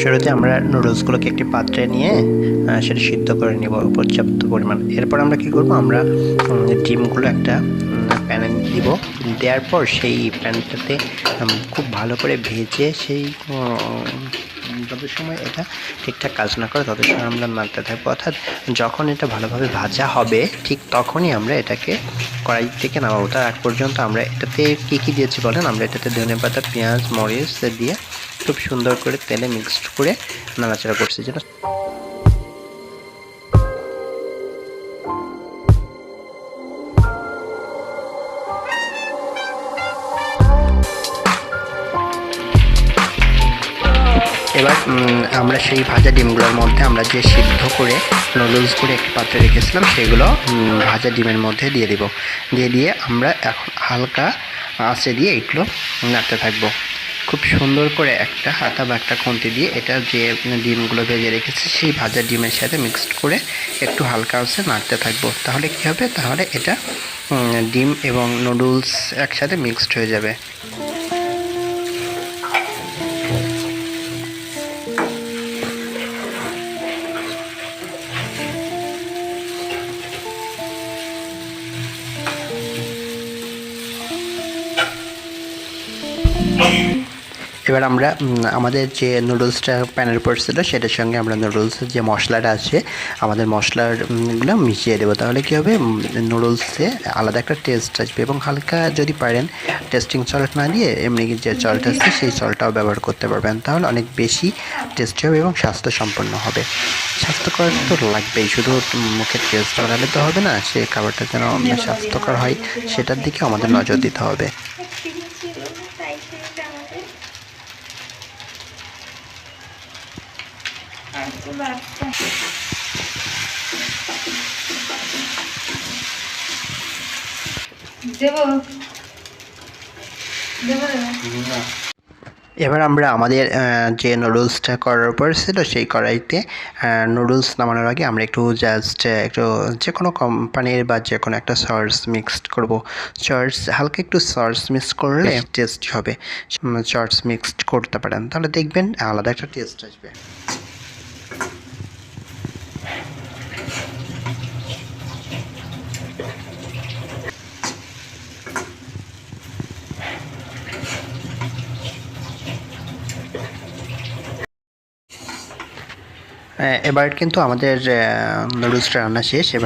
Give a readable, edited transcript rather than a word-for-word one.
শুরুতে আমরা নুডলসগুলোকে একটি পাত্রে নিয়ে সেটা সিদ্ধ করে নেব পর্যাপ্ত পরিমাণ। এরপর আমরা কি করব, আমরা ডিমগুলো একটা প্যানে দিব। দেওয়ার পর সেই প্যানটাতে খুব ভালো করে ভেজে সেই যত সময় এটা ঠিকঠাক কাজ না করে তত সময় আমরা নাড়তে থাকবো। অর্থাৎ যখন এটা ভালোভাবে ভাজা হবে ঠিক তখনই আমরা এটাকে কড়াই থেকে নামাবো। তার আগ পর্যন্ত আমরা এটাতে কী কী দিয়েছি বলেন, আমরা এটাতে ধনেপাতা, পেঁয়াজ, মরিচ দিয়ে খুব সুন্দর করে তেলে মিক্সড করে নাড়াচাড়া করছি। যেটা এবার আমরা সেই ভাজা ডিমগুলোর মধ্যে আমরা যে সিদ্ধ করে নুডলস করে একটি পাত্রে রেখেছিলাম সেগুলো ভাজা ডিমের মধ্যে দিয়ে দিব। দিয়ে আমরা এখন হালকা আঁচে দিয়ে এগুলো নাড়তে থাকবো। খুব সুন্দর করে একটা হাতা বা একটা খুন্তি দিয়ে এটা যে ডিমগুলো ভেজে রেখেছি সেই ভাজা ডিমের সাথে মিক্সড করে একটু হালকা আঁচে নাড়তে থাকবো। তাহলে কী হবে, তাহলে এটা ডিম এবং নুডলস একসাথে মিক্সড হয়ে যাবে। এবার আমরা আমাদের যে নুডলসটা প্যানের উপর ছিল সেটার সঙ্গে আমরা নুডলসের যে মশলাটা আছে আমাদের মশলাগুলো মিশিয়ে দেবো। তাহলে কী হবে, নুডলসে আলাদা একটা টেস্ট আসবে। এবং হালকা যদি পারেন টেস্টিং সল্ট না দিয়ে এমনি যে সল্ট আছে সেই সল্টটাও ব্যবহার করতে পারবেন, তাহলে অনেক বেশি টেস্টি হবে এবং স্বাস্থ্যসম্পন্ন হবে। স্বাস্থ্যকর তো লাগবেই, শুধু মুখের টেস্ট বাড়ালে তো হবে না, সে খাবারটা যেন স্বাস্থ্যকর হয় সেটার দিকে আমাদের নজর দিতে হবে। এবার আমরা আমাদের যে নুডলসটা করার পর ছিল সেই কড়াইতে নুডলস নামানোর আগে আমরা একটু জাস্ট একটু যে কোনো কোম্পানির বা যে কোনো একটা সস মিক্সড করব। সস হালকা একটু সস মিক্স করলে টেস্ট হবে। সস মিক্সড করতে পারেন, তাহলে দেখবেন আলাদা একটা টেস্ট আসবে। এবার কিন্তু আমাদের নুডলসটা রান্না শেষ। এবার